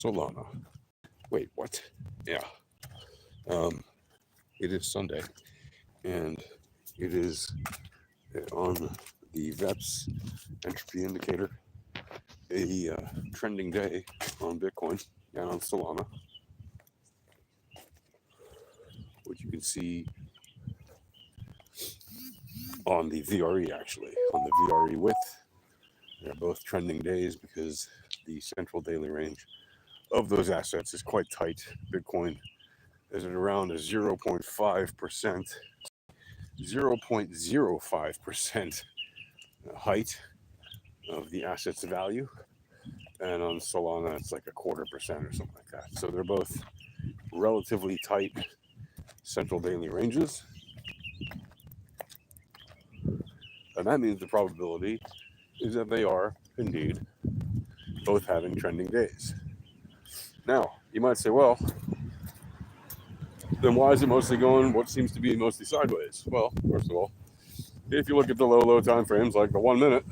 Solana. Wait, what? Yeah. It is Sunday, and it is on the VEPS entropy indicator, a trending day on Bitcoin and on Solana, which you can see on the VRE actually. On the VRE width, they're both trending days because the central daily range of those assets is quite tight. Bitcoin is at around a 0.5%, 0.05% height of the asset's value. And on Solana, it's like 0.25% or something like that. So they're both relatively tight central daily ranges. And that means the probability is that they are indeed both having trending days. Now, you might say, well, then why is it mostly going what seems to be mostly sideways? Well, first of all, if you look at the low time frames, like the 1 minute,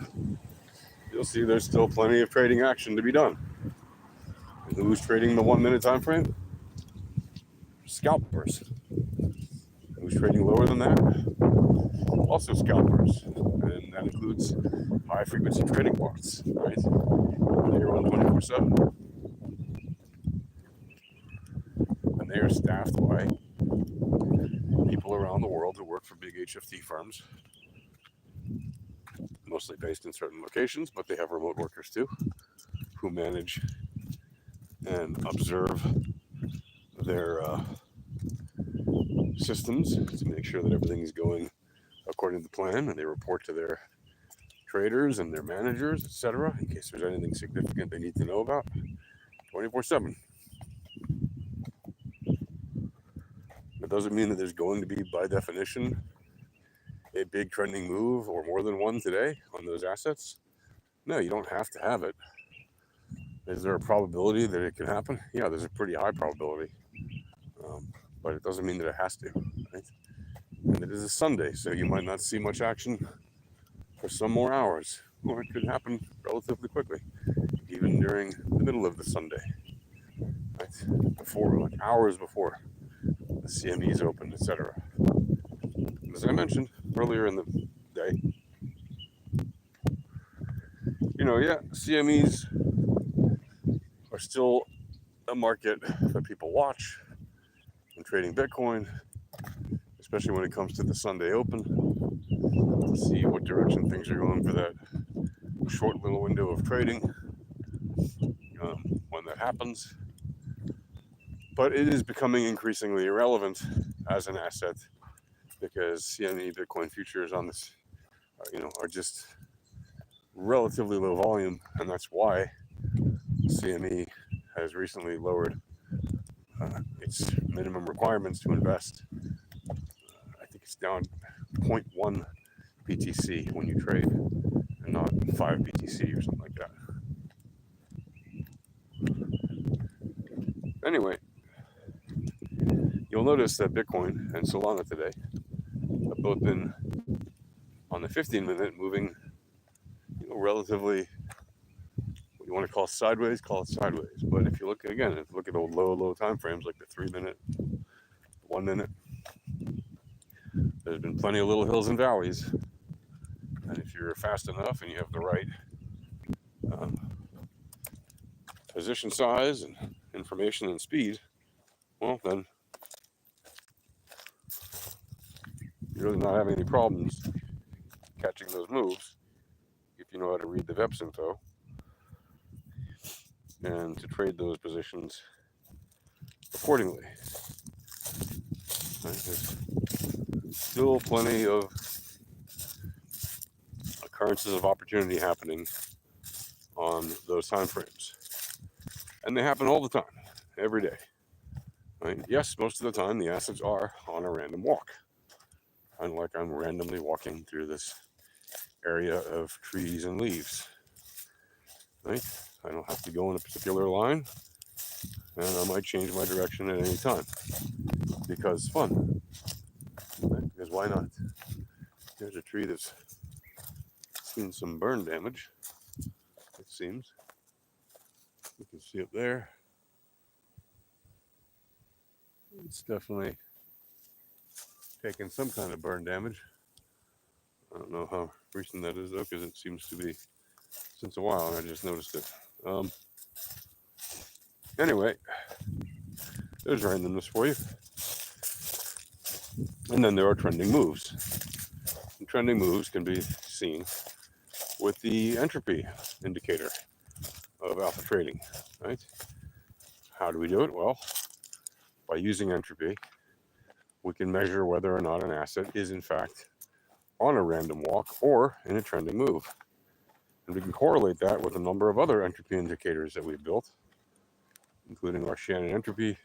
you'll see there's still plenty of trading action to be done. And who's trading the 1 minute time frame? Scalpers. Who's trading lower than that? Also scalpers. And that includes high frequency trading bots, right? They run 24/7. And they are staffed by people around the world who work for big HFT firms, mostly based in certain locations, but they have remote workers too, who manage and observe their systems to make sure that everything is going according to plan, and they report to their traders and their managers, etc., in case there's anything significant they need to know about 24/7. It doesn't mean that there's going to be, by definition, a big trending move or more than one today on those assets. No, you don't have to have it. Is there a probability that it can happen? Yeah, there's a pretty high probability. But it doesn't mean that it has to, right? And it is a Sunday, so you might not see much action for some more hours, or it could happen relatively quickly, even during the middle of the Sunday, right? Before, like hours before the CMEs open, etc. As I mentioned earlier in the day, CMEs are still a market that people watch in trading Bitcoin, especially when it comes to the Sunday open, to see what direction things are going for that short little window of trading when that happens. But it is becoming increasingly irrelevant as an asset because CME Bitcoin futures on this, are just relatively low volume, and that's why CME has recently lowered its minimum requirements to invest. I think it's down 0.1 BTC when you trade, and not 5 BTC or something like that. Anyway, you'll notice that Bitcoin and Solana today have both been on the 15-minute moving, relatively, what you want to call sideways, call it sideways. But if you look at the low time frames, like the 3 minute, 1 minute, there's been plenty of little hills and valleys. And if you're fast enough and you have the right position size and information and speed, well, then you're really not having any problems catching those moves if you know how to read the VEPS info and to trade those positions accordingly. Right? There's still plenty of occurrences of opportunity happening on those time frames, and they happen all the time, every day. Right? Yes, most of the time the assets are on a random walk, kind of like I'm randomly walking through this area of trees and leaves. Right? I don't have to go in a particular line, and I might change my direction at any time because it's fun. Right? Because why not? There's a tree that's seen some burn damage, it seems. You can see it there. It's definitely taken some kind of burn damage. I don't know how recent that is though, because it seems to be since a while, and I just noticed it. Anyway, there's randomness for you. And then there are trending moves. And trending moves can be seen with the entropy indicator of alpha trading, right? How do we do it? Well, by using entropy, we can measure whether or not an asset is in fact on a random walk or in a trending move. And we can correlate that with a number of other entropy indicators that we've built, including our Shannon entropy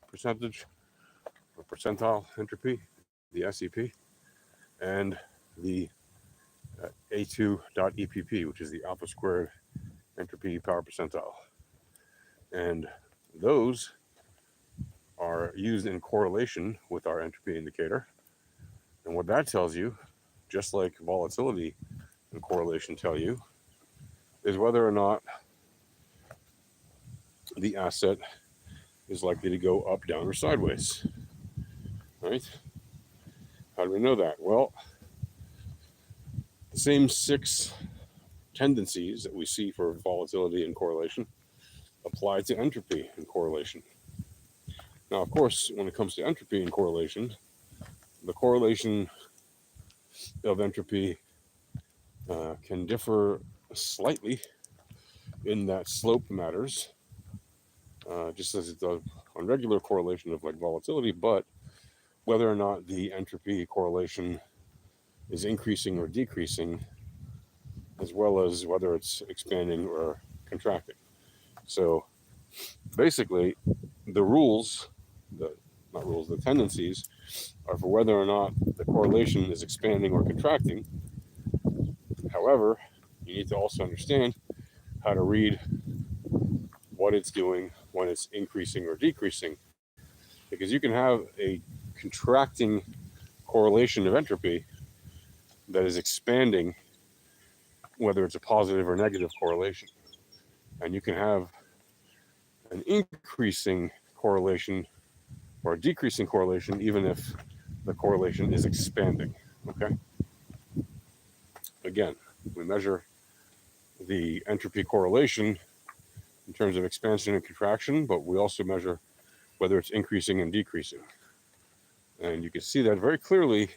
percentage, or percentile entropy, the SEP, and the A2.EPP, which is the alpha squared entropy power percentile. And those are used in correlation with our entropy indicator. And what that tells you, just like volatility and correlation tell you, is whether or not the asset is likely to go up, down, or sideways. Right? How do we know that? Well, the same 6 tendencies that we see for volatility and correlation apply to entropy and correlation. Now, of course, when it comes to entropy and correlation, the correlation of entropy can differ slightly in that slope matters, just as it does on regular correlation of like volatility, but whether or not the entropy correlation is increasing or decreasing, as well as whether it's expanding or contracting. So basically, the rules, the tendencies are for whether or not the correlation is expanding or contracting. However, you need to also understand how to read what it's doing when it's increasing or decreasing, because you can have a contracting correlation of entropy that is expanding, whether it's a positive or negative correlation, and you can have an increasing correlation or a decreasing correlation even if the correlation is expanding. Okay, again, we measure the entropy correlation in terms of expansion and contraction, but we also measure whether it's increasing and decreasing. And you can see that very clearly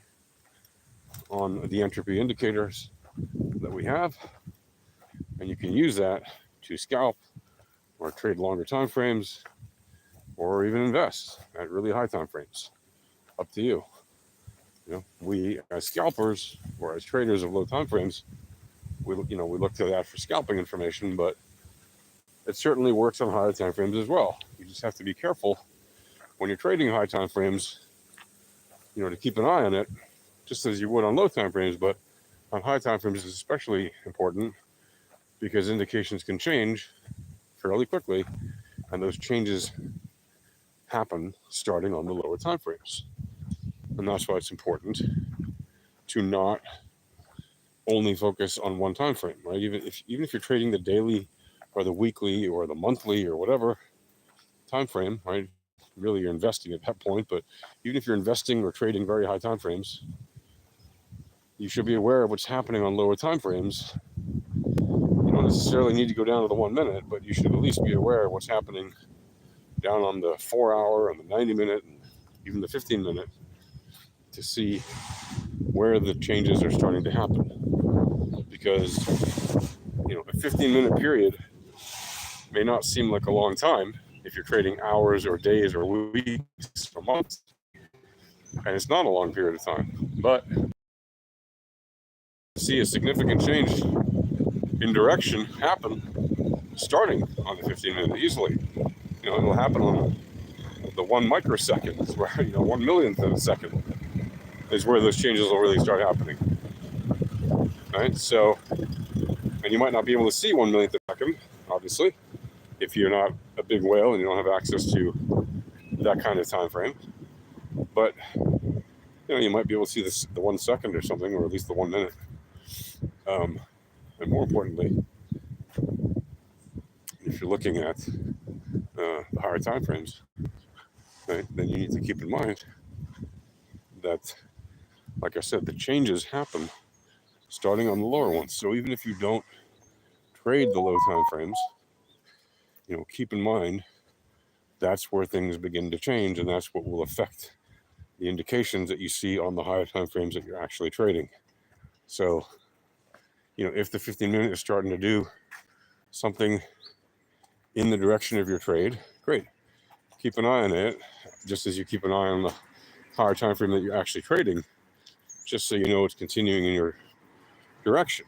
on the entropy indicators that we have. And you can use that to scalp or trade longer time frames or even invest at really high time frames. Up to you. You know, we as scalpers or as traders of low time frames, we look to that for scalping information, but it certainly works on higher time frames as well. You just have to be careful when you're trading high time frames, to keep an eye on it, just as you would on low time frames, but on high time frames is especially important because indications can change fairly quickly, and those changes happen starting on the lower time frames. And that's why it's important to not only focus on one time frame, right? Even if you're trading the daily or the weekly or the monthly or whatever time frame, right? Really, you're investing at that point. But even if you're investing or trading very high time frames, you should be aware of what's happening on lower time frames. You don't necessarily need to go down to the 1 minute, but you should at least be aware of what's happening down on the 4 hour and the 90 minute and even the 15 minute to see where the changes are starting to happen. Because, a 15-minute period may not seem like a long time if you're trading hours or days or weeks or months. And it's not a long period of time. But see a significant change in direction happen starting on the 15-minute easily. It'll happen on the 1 microsecond, where 1 millionth of a second is where those changes will really start happening. Right? So, and you might not be able to see 1 millionth of a second, obviously, if you're not a big whale and you don't have access to that kind of time frame. But you might be able to see the 1 second or something, or at least the 1 minute. And more importantly, if you're looking at the higher time frames, right, then you need to keep in mind that, like I said, the changes happen starting on the lower ones. So even if you don't trade the low time frames, keep in mind that's where things begin to change, and that's what will affect the indications that you see on the higher time frames that you're actually trading. So, if the 15-minute is starting to do something in the direction of your trade, great. Keep an eye on it, just as you keep an eye on the higher time frame that you're actually trading, just so you know it's continuing in your direction.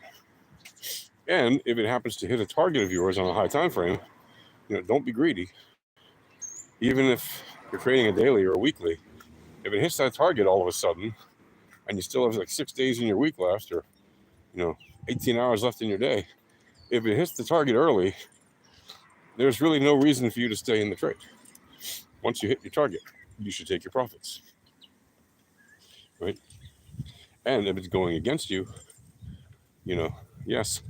And if it happens to hit a target of yours on a high time frame, don't be greedy. Even if you're trading a daily or a weekly, if it hits that target all of a sudden, and you still have like 6 days in your week left, or 18 hours left in your day, if it hits the target early, there's really no reason for you to stay in the trade. Once you hit your target, you should take your profits, right? And if it's going against you, yes,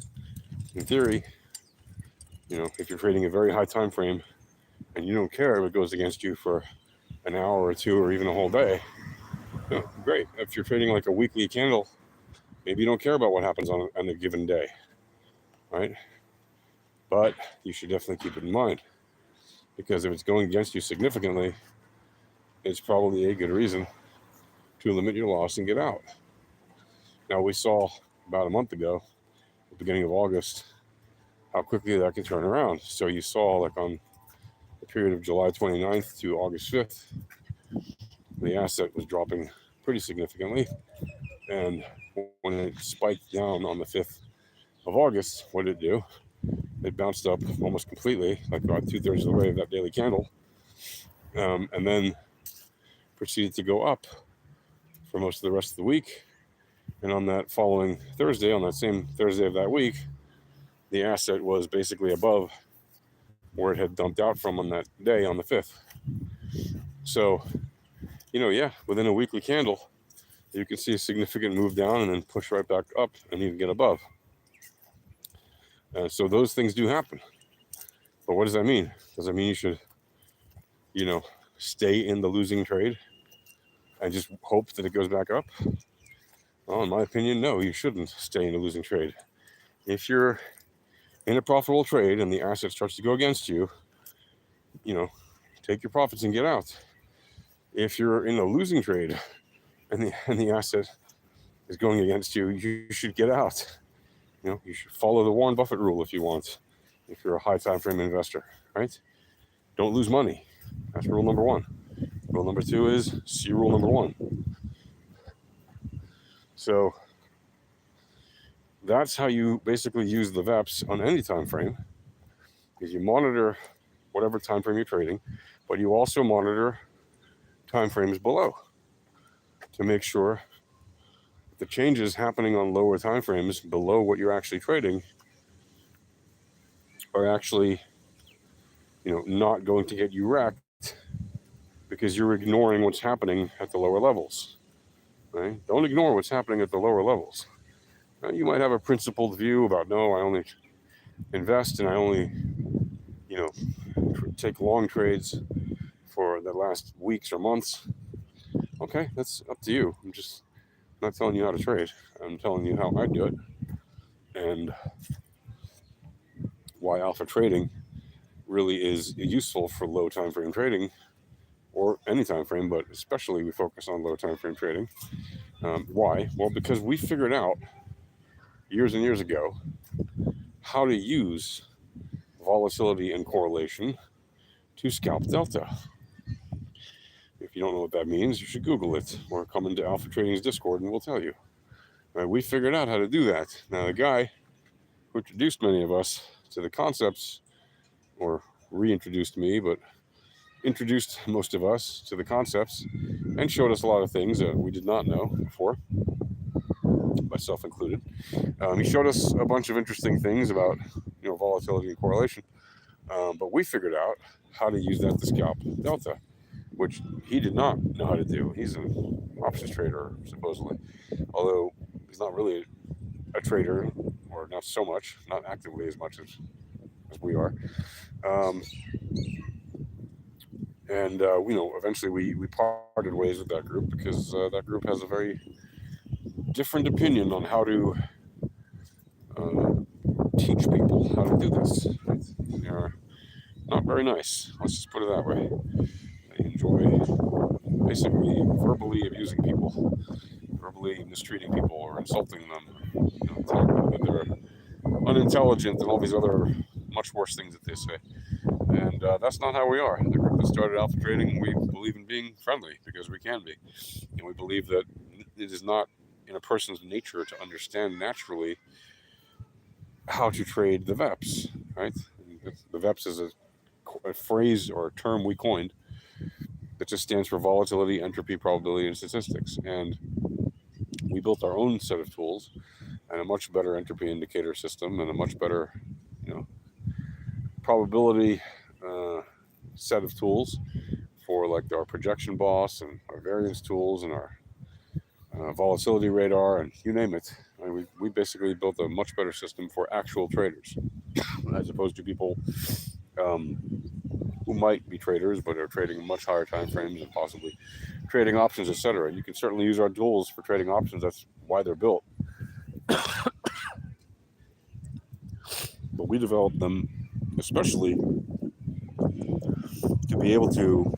in theory, if you're trading a very high time frame and you don't care if it goes against you for an hour or two or even a whole day, great. If you're trading like a weekly candle, maybe you don't care about what happens on a given day, right? But you should definitely keep it in mind, because if it's going against you significantly, it's probably a good reason to limit your loss and get out. Now, we saw about a month ago, at the beginning of August, how quickly that can turn around. So you saw, like, on the period of July 29th to August 5th, the asset was dropping pretty significantly. And when it spiked down on the 5th of August, what did it do? It bounced up almost completely, like about 2/3 of the way of that daily candle, and then proceeded to go up for most of the rest of the week. And on that following Thursday, on that same Thursday of that week, the asset was basically above where it had dumped out from on that day on the 5th. So, within a weekly candle, you can see a significant move down and then push right back up and even get above. So those things do happen. But what does that mean? Does that mean you should, stay in the losing trade and just hope that it goes back up? Well, in my opinion, no, you shouldn't stay in a losing trade. If you're in a profitable trade and the asset starts to go against you, take your profits and get out. If you're in a losing trade and the asset is going against you, you should get out. You should follow the Warren Buffett rule if you want, if you're a high time frame investor, right? Don't lose money. That's rule number one. Rule number two is see rule number one. So that's how you basically use the VEPs on any time frame, is you monitor whatever time frame you're trading, but you also monitor time frames below to make sure the changes happening on lower time frames below what you're actually trading are actually, not going to get you wrecked because you're ignoring what's happening at the lower levels, right? Don't ignore what's happening at the lower levels. Now, you might have a principled view about, no, I only invest and I only, take long trades for the last weeks or months. Okay, that's up to you. I'm just not telling you how to trade. I'm telling you how I do it and why alpha trading really is useful for low time frame trading, or any time frame, but especially we focus on low time frame trading. Why? Well, because we figured out years and years ago how to use volatility and correlation to scalp delta. If you don't know what that means, you should Google it or come into Alpha Trading's Discord and we'll tell you. We figured out how to do that. Now, the guy who introduced many of us to the concepts, or reintroduced me, but introduced most of us to the concepts and showed us a lot of things that we did not know before, myself included. He showed us a bunch of interesting things about volatility and correlation, but we figured out how to use that to scalp delta, which he did not know how to do. He's an options trader, supposedly, although he's not really a trader, or not so much, not actively as much as we are. And eventually we parted ways with that group because that group has a very different opinion on how to uh, teach people how to do this. Right? They're not very nice. Let's just put it that way. They enjoy basically verbally abusing people, verbally mistreating people, or insulting them, telling them that they're unintelligent and all these other much worse things that they say. And that's not how we are. The group that started Alpha Trading, we believe in being friendly because we can be. And we believe that it is not in a person's nature to understand naturally how to trade the VEPs, right? The VEPs is a phrase or a term we coined that just stands for volatility, entropy, probability, and statistics. And we built our own set of tools and a much better entropy indicator system and a much better, probability set of tools for like our projection boss and our variance tools and our volatility radar and you name it. I mean, we basically built a much better system for actual traders as opposed to people um, who might be traders but are trading much higher time frames and possibly trading options, etc. You can certainly use our tools for trading options. That's why they're built. But we developed them especially to be able to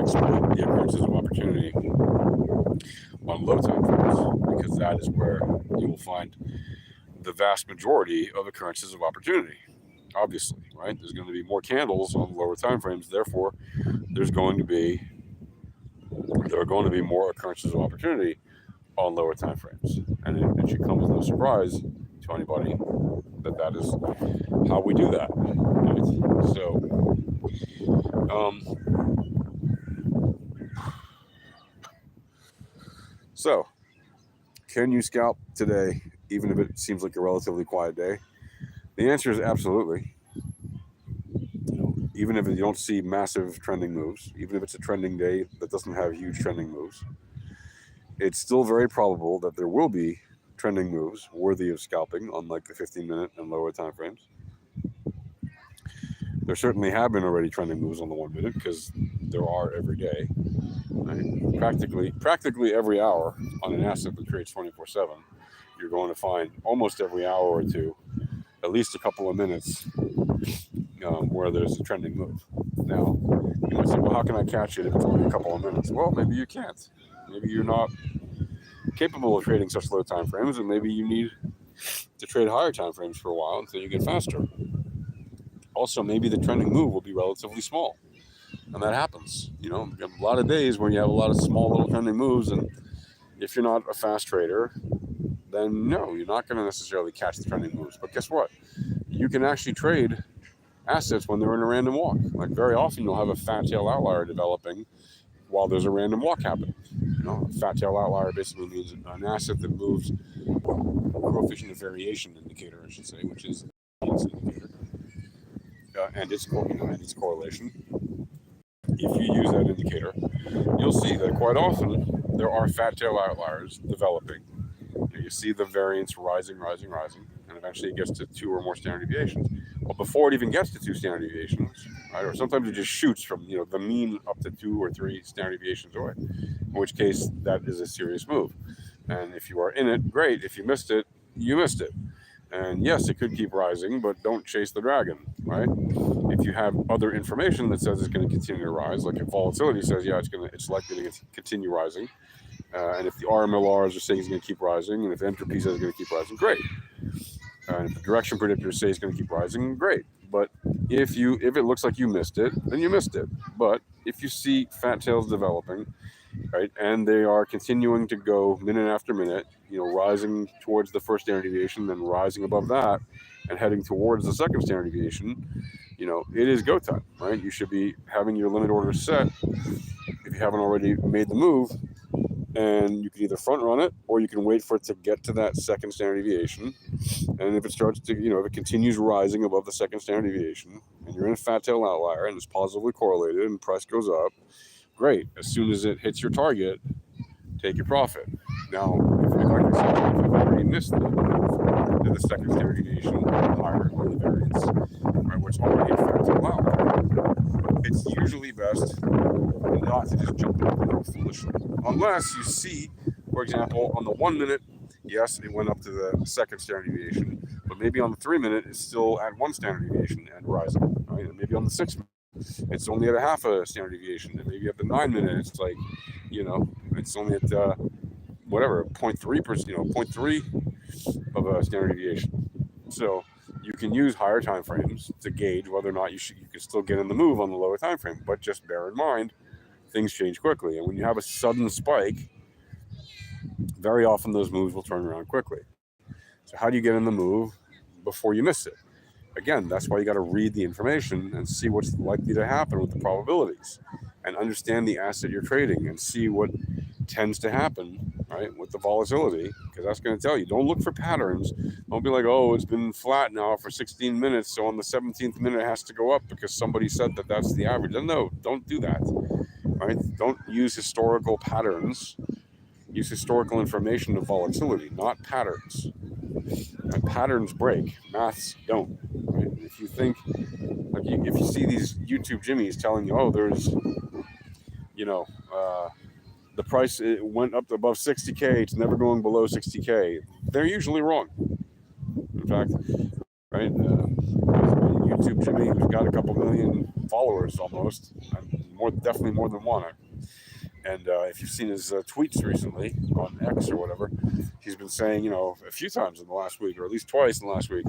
exploit the occurrences of opportunity on low time frames, because that is where you will find the vast majority of occurrences of opportunity. Obviously, right? There's going to be more candles on lower time frames, therefore, there are going to be more occurrences of opportunity on lower time frames, and it should come as no surprise to anybody that is how we do that. Right? So, can you scalp today, even if it seems like a relatively quiet day? The answer is absolutely. Even if you don't see massive trending moves, even if it's a trending day that doesn't have huge trending moves, it's still very probable that there will be trending moves worthy of scalping on like the 15-minute and lower time frames. There certainly have been already trending moves on the 1 minute because there are every day. Right? Practically every hour on an asset that trades 24/7, you're going to find almost every hour or two, at least a couple of minutes where there's a trending move. Now, you might say, well, how can I catch it if it's only a couple of minutes? Well, maybe you can't. Maybe you're not capable of trading such low time frames, and maybe you need to trade higher time frames for a while until you get faster. Also, maybe the trending move will be relatively small, and that happens. You have a lot of days where you have a lot of small little trending moves, and if you're not a fast trader, then no, you're not going to necessarily catch the trending moves. But guess what? You can actually trade assets when they're in a random walk. Like very often you'll have a fat tail outlier developing while there's a random walk happening. A fat tail outlier basically means an asset that moves coefficient of variation indicator, I should say, which is an indicator, and its correlation. If you use that indicator, you'll see that quite often there are fat tail outliers developing. You see the variance rising, and eventually it gets to 2 or more standard deviations. Well, before it even gets to 2 standard deviations, right, or sometimes it just shoots from the mean up to 2 or 3 standard deviations away, in which case that is a serious move. And if you are in it, great. If you missed it, you missed it. And yes, it could keep rising, but don't chase the dragon, right? If you have other information that says it's going to continue to rise, like if volatility says, yeah, it's likely to continue rising, and if the RMLRs are saying it's going to keep rising, and if entropy says it's going to keep rising, great. And if the direction predictors say it's going to keep rising, great. But if it looks like you missed it, then you missed it. But if you see fat tails developing, right, and they are continuing to go minute after minute, rising towards the first standard deviation, then rising above that, and heading towards the second standard deviation, it is go time, right? You should be having your limit order set if you haven't already made the move, and you can either front run it or you can wait for it to get to that second standard deviation. And if it starts to, if it continues rising above the second standard deviation, and you're in a fat tail outlier and it's positively correlated and price goes up, great. As soon as it hits your target, take your profit. Now, if you've already missed it, to the second standard deviation higher on the variance, right, which already in fact allowed. It's usually best not to just jump in foolishly, unless you see, for example, on the 1 minute, yes, it went up to the second standard deviation, but maybe on the 3 minute, it's still at 1 standard deviation and rising, right? And maybe on the 6 minute, it's only at a half a standard deviation, and maybe at the 9 minute, it's like, it's only at whatever 0.3%, 0.3 of a standard deviation. So you can use higher time frames to gauge whether or not you can still get in the move on the lower time frame, but just bear in mind things change quickly, and when you have a sudden spike, very often those moves will turn around quickly. So how do you get in the move before you miss it? Again, that's why you got to read the information and see what's likely to happen with the probabilities, and understand the asset you're trading and see what tends to happen, right, with the volatility, because that's going to tell you. Don't look for patterns. Don't be like, oh, it's been flat now for 16 minutes, so on the 17th minute it has to go up because somebody said that that's the average. No, don't do that, right? Don't use historical patterns. Use historical information of volatility, not patterns. And patterns break, maths don't. Right? If you think, like, if you see these YouTube Jimmies telling you, oh, there's, the price it went up to above 60K, it's never going below 60K, they're usually wrong. In fact, right, YouTube Jimmy, who's got a couple million followers almost, definitely more than one. And if you've seen his tweets recently on X or whatever, he's been saying, a few times in the last week, or at least twice in the last week,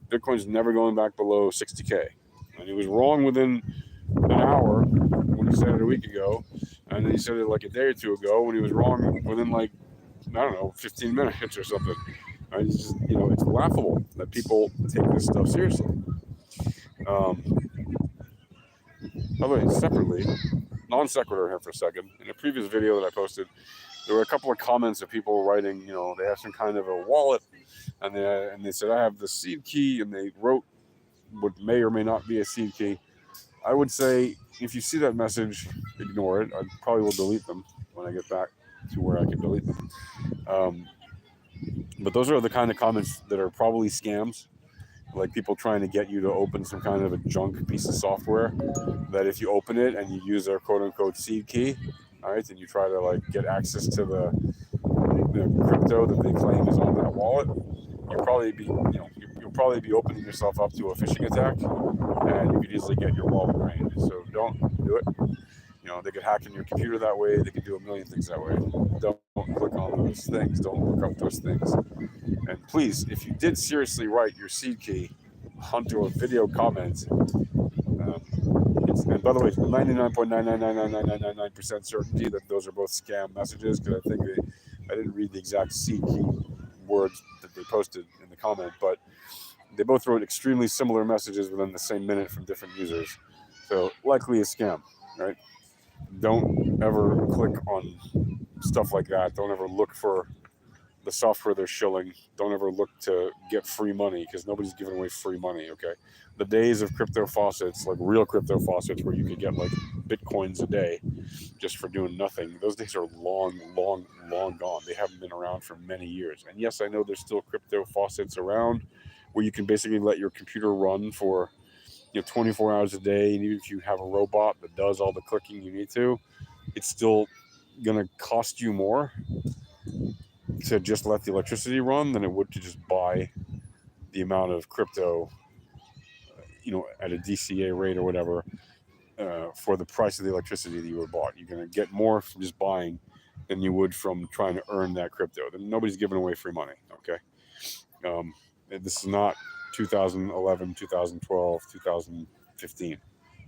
Bitcoin's never going back below 60K. And he was wrong within an hour when he said it a week ago. And then he said it like a day or two ago when he was wrong within 15 minutes or something. Right? It's just, it's laughable that people take this stuff seriously. By the way, separately, non sequitur here for a second. In a previous video that I posted, there were a couple of comments of people writing, they have some kind of a wallet, and they said, I have the seed key, and they wrote what may or may not be a seed key. I would say, if you see that message, ignore it. I probably will delete them when I get back to where I can delete them. But those are the kind of comments that are probably scams, like people trying to get you to open some kind of a junk piece of software that if you open it and you use their quote-unquote seed key, all right, and you try to get access to the crypto that they claim is on that wallet, you'll probably be opening yourself up to a phishing attack, and you could easily get your wallet drained. So don't do it. They could hack in your computer that way. They could do a million things that way. Don't click on those things. Don't look up those things. And please, if you did seriously write your seed key onto a video comment, and by the way, 99.9999999% certainty that those are both scam messages, because I think I didn't read the exact seed key words that they posted in the comment, but they both wrote extremely similar messages within the same minute from different users. So likely a scam, right? Don't ever click on stuff like that. Don't ever look for the software they're shilling. Don't ever look to get free money, because nobody's giving away free money, okay? The days of crypto faucets, like real crypto faucets where you could get Bitcoins a day just for doing nothing, those days are long gone. They haven't been around for many years. And yes, I know there's still crypto faucets around where you can basically let your computer run for 24 hours a day, and even if you have a robot that does all the clicking you need to, it's still going to cost you more to just let the electricity run than it would to just buy the amount of crypto, at a DCA rate or whatever, for the price of the electricity that you would bought. You're going to get more from just buying than you would from trying to earn that crypto. Then nobody's giving away free money, okay? This is not 2011, 2012, 2015.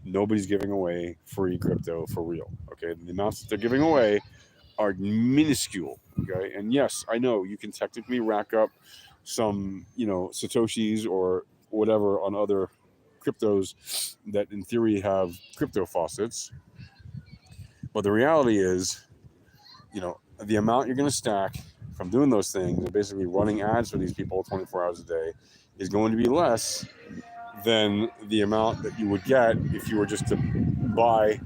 Nobody's giving away free crypto for real, okay? The amounts that they're giving away are minuscule, okay? And yes, I know you can technically rack up some, Satoshis or whatever on other cryptos that in theory have crypto faucets. But the reality is, the amount you're going to stack from doing those things and basically running ads for these people 24 hours a day is going to be less than the amount that you would get if you were just to buy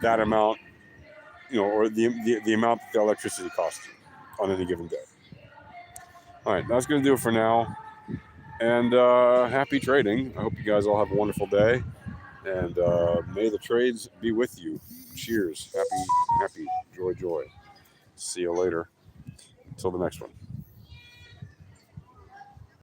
that amount, or the amount that the electricity costs you on any given day. All right, that's going to do it for now. And happy trading. I hope you guys all have a wonderful day. And may the trades be with you. Cheers. Happy, joy. See you later. Until the next one.